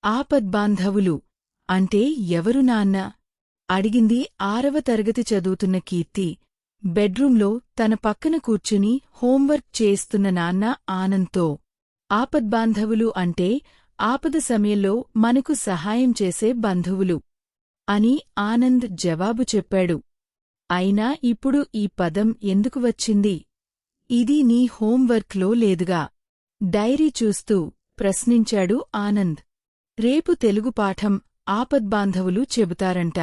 ఆపద్బాంధవులు అంటే ఎవరు నాన్న? అడిగింది 6వ తరగతి చదువుతున్న కీర్తి. బెడ్రూంలో తన పక్కన కూర్చుని హోంవర్క్ చేస్తున్న నాన్న ఆనంద్తో. ఆపద్బాంధవులు అంటే ఆపద సమయంలో మనకు సహాయం చేసే బంధువులు అని ఆనంద్ జవాబు చెప్పాడు. అయినా ఇప్పుడు ఈ పదం ఎందుకు వచ్చింది? ఇది నీ హోంవర్క్లో లేదుగా? డైరీ చూస్తూ ప్రశ్నించాడు ఆనంద్. రేపు తెలుగు పాఠం ఆపద్బాంధవులు చెబుతారంట.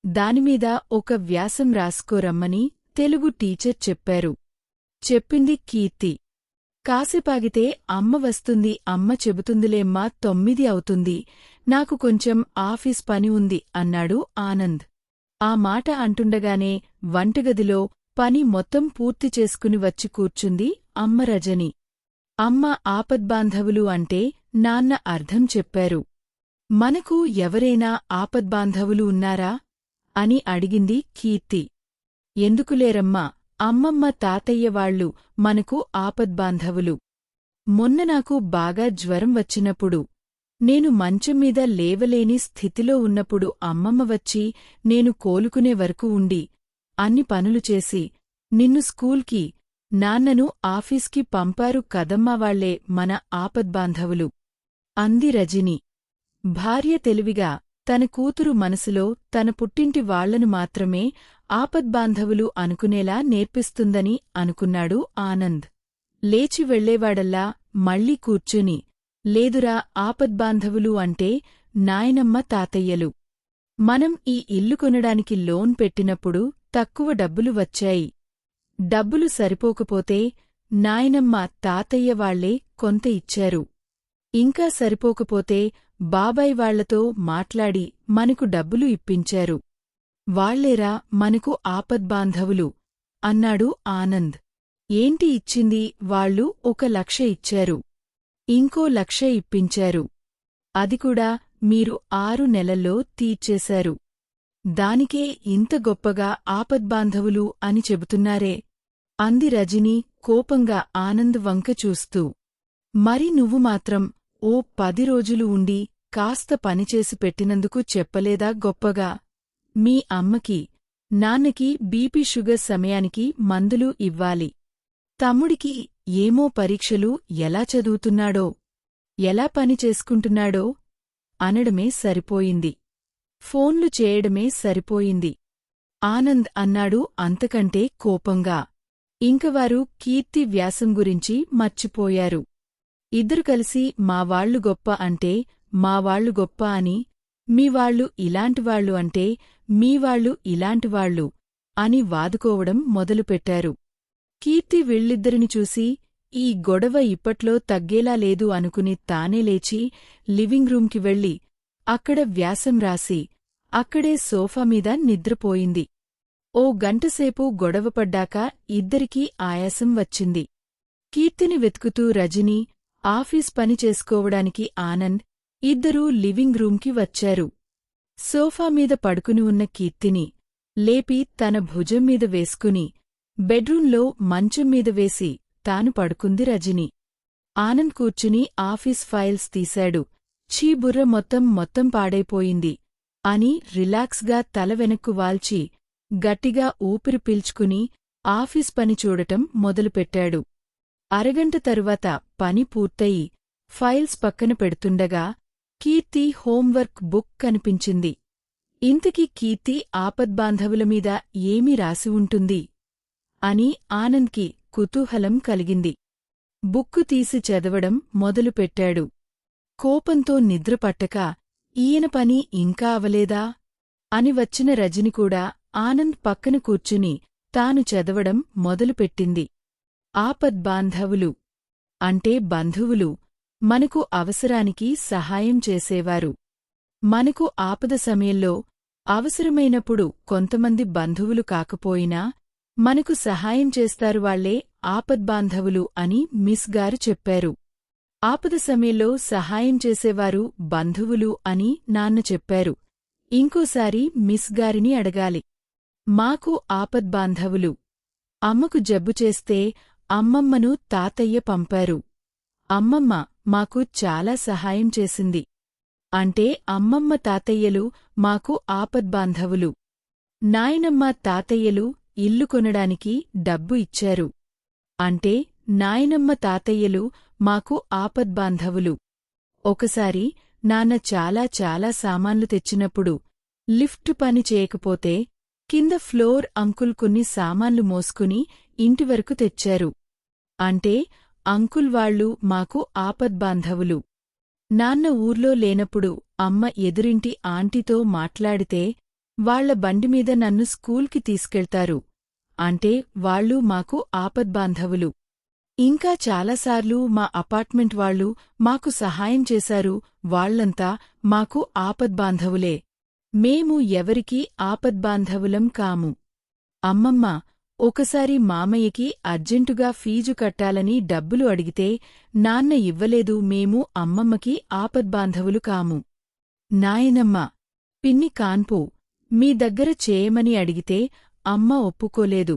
దానిమీద ఒక వ్యాసం రాసుకోరమ్మని తెలుగు టీచర్ చెప్పారు. చెప్పింది కీర్తి. కాసేపాగితే అమ్మ వస్తుంది. అమ్మ చెబుతుందిలేమ్మా, 9 అవుతుంది. నాకు కొంచెం ఆఫీస్ పని ఉంది అన్నాడు ఆనంద్. ఆ మాట అంటుండగానే వంటగదిలో పని మొత్తం పూర్తి చేసుకుని వచ్చి కూర్చుంది అమ్మ రజని. అమ్మ ఆపద్బాంధవులు అంటే నాన్న అర్థం చెప్పారు. మనకు ఎవరైనా ఆపద్బాంధవులు ఉన్నారా? అని అడిగింది కీర్తి. ఎందుకులేరమ్మా, అమ్మమ్మ తాతయ్యవాళ్లు మనకు ఆపద్బాంధవులు. మొన్న నాకు బాగా జ్వరం వచ్చినప్పుడు, నేను మంచంమీద లేవలేని స్థితిలో ఉన్నప్పుడు అమ్మమ్మ వచ్చి నేను కోలుకునే వరకు ఉండి, అన్ని పనులు చేసి, నిన్ను స్కూల్కి, నాన్నను ఆఫీస్కి పంపారు కదమ్మా, వాళ్లే మన ఆపద్బాంధవులు అంది రజని. భార్య తెలివిగా తన కూతురు మనసులో తన పుట్టింటి వాళ్లను మాత్రమే ఆపద్బాంధవులు అనుకునేలా నేర్పిస్తుందని అనుకున్నాడు ఆనంద్. లేచి వెళ్లేవాడల్లా మళ్లీ కూర్చుని, లేదురా, ఆపద్బాంధవులు అంటే నాయనమ్మ తాతయ్యలు. మనం ఈ ఇల్లు కొనడానికి లోన్ పెట్టినప్పుడు తక్కువ డబ్బులు వచ్చాయి. డబ్బులు సరిపోకపోతే నాయనమ్మ తాతయ్య వాళ్లే కొంత ఇచ్చారు. ఇంకా సరిపోకపోతే బాబాయ్ వాళ్లతో మాట్లాడి మనకు డబ్బులు ఇప్పించారు. వాళ్లేరా మనకు ఆపద్బాంధవులు అన్నాడు ఆనంద్. ఏంటి ఇచ్చింది? వాళ్ళు 1,00,000 ఇచ్చారు. ఇంకో 1,00,000 ఇప్పించారు. అదికూడా మీరు 6 నెలల్లో తీర్చేశారు. దానికే ఇంత గొప్పగా ఆపద్బాంధవులు అని చెబుతున్నారే అంది రజని కోపంగా ఆనంద్ వంక చూస్తూ. మరి నువ్వు మాత్రం ఓ 10 రోజులు ఉండి కాస్త పనిచేసి పెట్టినందుకు చెప్పలేదా గొప్పగా? మీ అమ్మకి, నాన్నకి బీపీ షుగర్ సమయానికి మందులు ఇవ్వాలి. తమ్ముడికి ఏమో పరీక్షలు, ఎలా చదువుతున్నాడో, ఎలా పని చేసుకుంటున్నాడో అనడమే సరిపోయింది. ఫోన్లు చేయడమే సరిపోయింది ఆనంద్ అన్నాడు అంతకంటే కోపంగా. ఇంకవారు కీర్తి వ్యాసం గురించి మర్చిపోయారు. ఇద్దరు కలిసి మావాళ్లు గొప్ప అంటే మావాళ్లు గొప్ప అని, మీవాళ్లు ఇలాంటివాళ్లు అంటే మీవాళ్లు ఇలాంటివాళ్లు అని వాదుకోవడం మొదలుపెట్టారు. కీర్తి వీళ్ళిద్దరిని చూసి ఈ గొడవ ఇప్పట్లో తగ్గేలా లేదు అనుకుని తానే లేచి లివింగ్ రూంకి వెళ్లి అక్కడ వ్యాసం రాసి అక్కడే సోఫామీద నిద్రపోయింది. ఓ గంటసేపు గొడవపడ్డాక ఇద్దరికీ ఆయాసం వచ్చింది. కీర్తిని వెతుకుతూ రజని, ఆఫీస్ పని చేసుకోవడానికి ఆనంద్ ఇద్దరూ లివింగ్ రూంకి వచ్చారు. సోఫామీద పడుకుని ఉన్న కీర్తిని లేపి తన భుజంమీద వేసుకుని బెడ్రూంలో మంచంమీద వేసి తాను పడుకుంది రజని. ఆనంద్ కూర్చుని ఆఫీస్ ఫైల్స్ తీశాడు. ఛీ, బుర్ర మొత్తం పాడైపోయింది అని రిలాక్స్గా తల వెనక్కు వాల్చి గట్టిగా ఊపిరి పీల్చుకుని ఆఫీస్ పని చూడటం మొదలుపెట్టాడు. అరగంట తరువాత పని పూర్తయి ఫైల్స్ పక్కన పెడుతుండగా కీర్తి హోంవర్క్ బుక్ కనిపించింది. ఇంతకీ కీర్తి ఆపద్బాంధవులమీద ఏమి రాసి ఉంటుంది అని ఆనంద్కి కుతూహలం కలిగింది. బుక్కు తీసి చదవడం మొదలుపెట్టాడు. కోపంతో నిద్రపట్టక ఈయన పని ఇంకా అవలేదా అని వచ్చిన రజని కూడా ఆనంద్ పక్కన కూర్చుని తాను చదవడం మొదలుపెట్టింది. ఆపద్బాంధవులు అంటే బంధువులు, మనకు అవసరానికి సహాయం చేసేవారు. మనకు ఆపద సమయంలో అవసరమైనప్పుడు కొంతమంది బంధువులు కాకపోయినా మనకు సహాయం చేస్తారు, వాళ్లే ఆపద్బాంధవులు అని మిస్ గారు చెప్పారు. ఆపద సమయంలో సహాయం చేసేవారు బంధువులు అని నాన్న చెప్పారు. ఇంకోసారి మిస్ గారిని అడగాలి. మాకు ఆపద్బాంధవులు. అమ్మకు జబ్బు చేస్తే అమ్మమ్మను తాతయ్య పంపారు. అమ్మమ్మ మాకు చాలా సహాయం చేసింది. అంటే అమ్మమ్మ తాతయ్యలు మాకు ఆపద్బాంధవులు. నాయనమ్మ తాతయ్యలు ఇల్లు కొనడానికి డబ్బు ఇచ్చారు. అంటే నాయనమ్మ తాతయ్యలు మాకు ఆపద్బాంధవులు. ఒకసారి నాన్న చాలా చాలా సామాన్లు తెచ్చినప్పుడు లిఫ్ట్ పని చేయకపోతే కింద ఫ్లోర్ అంకుల్ కొన్ని సామాన్లు మోసుకుని ఇంటివరకు తెచ్చారు. అంటే అంకుల్ వాళ్ళు మాకు ఆపద్బాంధవులు. నాన్న ఊర్లో లేనప్పుడు అమ్మ ఎదురింటి ఆంటీతో మాట్లాడితే వాళ్ల బండిమీద నన్ను స్కూల్కి తీసుకెళ్తారు. అంటే వాళ్ళు మాకు ఆపద్బాంధవులు. ఇంకా చాలాసార్లు మా అపార్ట్మెంట్ వాళ్ళు మాకు సహాయం చేశారు. వాళ్లంతా మాకు ఆపద్బాంధవులే. మేము ఎవరికీ ఆపద్బాంధవులం కాము. అమ్మమ్మ ఒకసారి మామయ్యకి అర్జెంటుగా ఫీజు కట్టాలని డబ్బులు అడిగితే నాన్న ఇవ్వలేదు. మేము అమ్మమ్మకి ఆపద్బాంధవులు కాము. నాయనమ్మ పిన్ని కాన్పు మీ దగ్గర చేయమని అడిగితే అమ్మ ఒప్పుకోలేదు.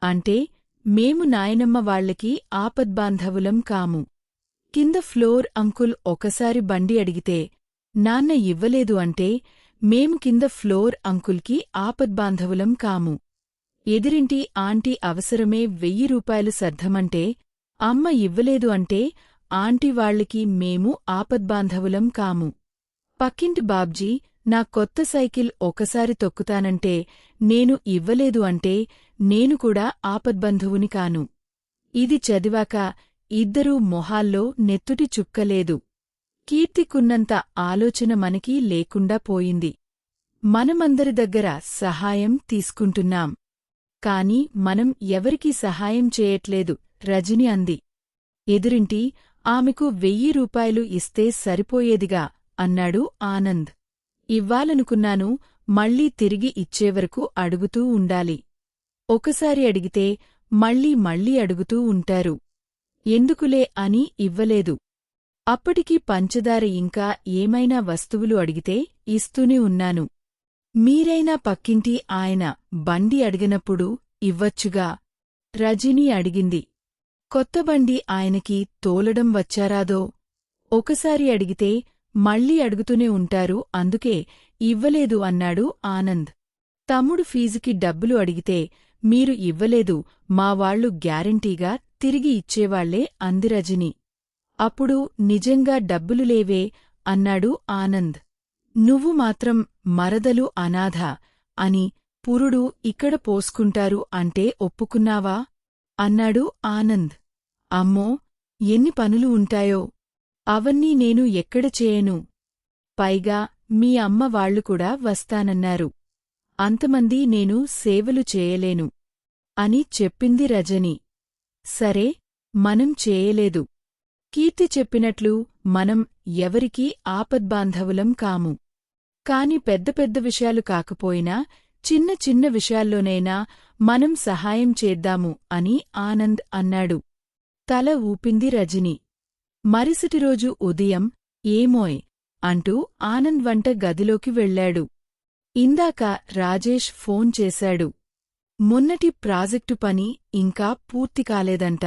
అంటే మేము నాయనమ్మ వాళ్లకి ఆపద్బాంధవులం కాము. కింద ఫ్లోర్ అంకుల్ ఒకసారి బండి అడిగితే నాన్న ఇవ్వలేదు. అంటే మేము కింద ఫ్లోర్ అంకుల్కి ఆపద్బాంధవులం కాము. ఎదిరింటి ఆంటీ అవసరమే 1000 రూపాయలు సర్ధమంటే అమ్మ ఇవ్వలేదు. అంటే ఆంటీ వాళ్లకి మేము ఆపద్బాంధవులం కాము. పక్కింటి బాబ్జీ నా కొత్త సైకిల్ ఒకసారి తొక్కుతానంటే నేను ఇవ్వలేదు. అంటే నేను కూడా ఆపద్బంధువుని కాను. ఇది చదివాక ఇద్దరూ మొహాల్లో నెత్తుటి చుక్కలేదు. కీర్తికున్నంత ఆలోచన మనకి లేకుండా పోయింది. మనమందరి దగ్గర సహాయం తీసుకుంటున్నాం. కాని మనం ఎవరికీ సహాయం చేయట్లేదు రజని అంది. ఎదురింటి ఆమెకు 1000 రూపాయలు ఇస్తే సరిపోయేదిగా అన్నాడు ఆనంద్. ఇవ్వాలనుకున్నాను, మళ్ళీ తిరిగి ఇచ్చేవరకు అడుగుతూ ఉండాలి. ఒకసారి అడిగితే మళ్ళీ మళ్ళీ అడుగుతూ ఉంటారు. ఎందుకులే అని ఇవ్వలేదు. అప్పటికి పంచదార ఇంకా ఏమైనా వస్తువులు అడిగితే ఇస్తూనే ఉన్నాను. మీరైనా పక్కింటి ఆయన బండి అడిగినప్పుడు ఇవ్వచ్చుగా రజని అడిగింది. కొత్త బండి ఆయనకి తోలడం వచ్చారాదో? ఒకసారి అడిగితే మళ్ళీ అడుగుతూనే ఉంటారు, అందుకే ఇవ్వలేదు అన్నాడు ఆనంద్. తమ్ముడు ఫీజుకి డబ్బులు అడిగితే మీరు ఇవ్వలేదు, మా వాళ్లు గ్యారంటీగా తిరిగి ఇచ్చేవాళ్లే అంది రజని. అప్పుడు నిజంగా డబ్బులు లేవే అన్నాడు ఆనంద్. నువ్వు మాత్రం మరదలు అనాథ అని పురుడు ఇక్కడ పోసుకుంటారు అంటే ఒప్పుకున్నావా అన్నాడు ఆనంద్. అమ్మో, ఎన్ని పనులు ఉంటాయో, అవన్నీ నేను ఎక్కడ చేయను. పైగా మీ అమ్మ వాళ్లు కూడా వస్తానన్నారు. అంతమంది నేను సేవలు చేయలేను అని చెప్పింది రజని. సరే, మనం చేయలేదు. కీర్తి చెప్పినట్లు మనం ఎవరికీ ఆపద్బాంధవులం కాము. కాని పెద్ద పెద్ద విషయాలు కాకపోయినా చిన్న చిన్న విషయాల్లోనైనా మనం సహాయం చేద్దాము అని ఆనంద్ అన్నాడు. తల ఊపింది రజని. మరుసటి రోజు ఉదయం ఏమోయ్ అంటూ ఆనంద్ వంట గదిలోకి వెళ్లాడు. ఇందాక రాజేష్ ఫోన్ చేశాడు. మొన్నటి ప్రాజెక్టు పని ఇంకా పూర్తి కాలేదంట.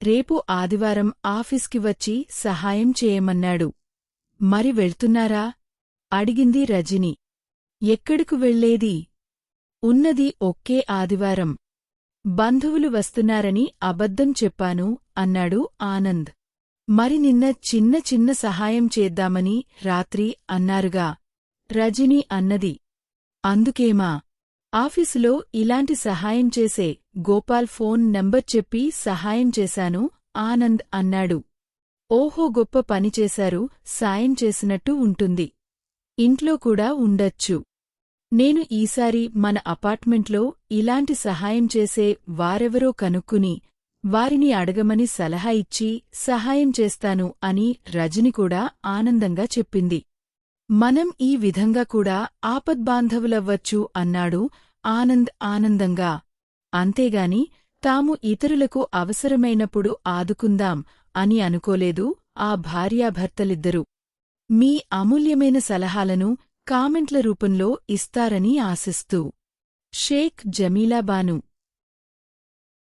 రేపు ఆదివారం ఆఫీస్కి వచ్చి సహాయం చేయమన్నాడు. మరి వెళ్తున్నారా అడిగింది రజని. ఎక్కడకు వెళ్లేది? ఉన్నది ఒక్కే ఆదివారం. బంధువులు వస్తున్నారని అబద్ధం చెప్పాను అన్నాడు ఆనంద్. మరి నిన్న చిన్న చిన్న సహాయం చేద్దామని రాత్రి అన్నారుగా రజని అన్నది. అందుకేమా? ఆఫీసులో ఇలాంటి సహాయం చేసే గోపాల్ ఫోన్ నంబర్ చెప్పి సహాయం చేశాను ఆనంద్ అన్నాడు. ఓహో, గొప్ప పనిచేశారు, సాయం చేసినట్టు ఉంటుంది. ఇంట్లో కూడా ఉండొచ్చు. నేను ఈసారి మన అపార్ట్మెంట్లో ఇలాంటి సహాయం చేసే వారెవరో కనుక్కుని వారిని అడగమని సలహా ఇచ్చి సహాయం చేస్తాను అని రజని కూడా ఆనందంగా చెప్పింది. మనం ఈ విధంగా కూడా ఆపద్బాంధవులవ్వచ్చు అన్నాడు ఆనంద్ ఆనందంగా. అంతేగాని తాము ఇతరులకు అవసరమైనప్పుడు ఆదుకుందాం అని అనుకోలేదు ఆ భార్యాభర్తలిద్దరూ. మీ అమూల్యమైన సలహాలను కామెంట్ల రూపంలో ఇస్తారని ఆశిస్తూ షేక్ జమీలా బాను.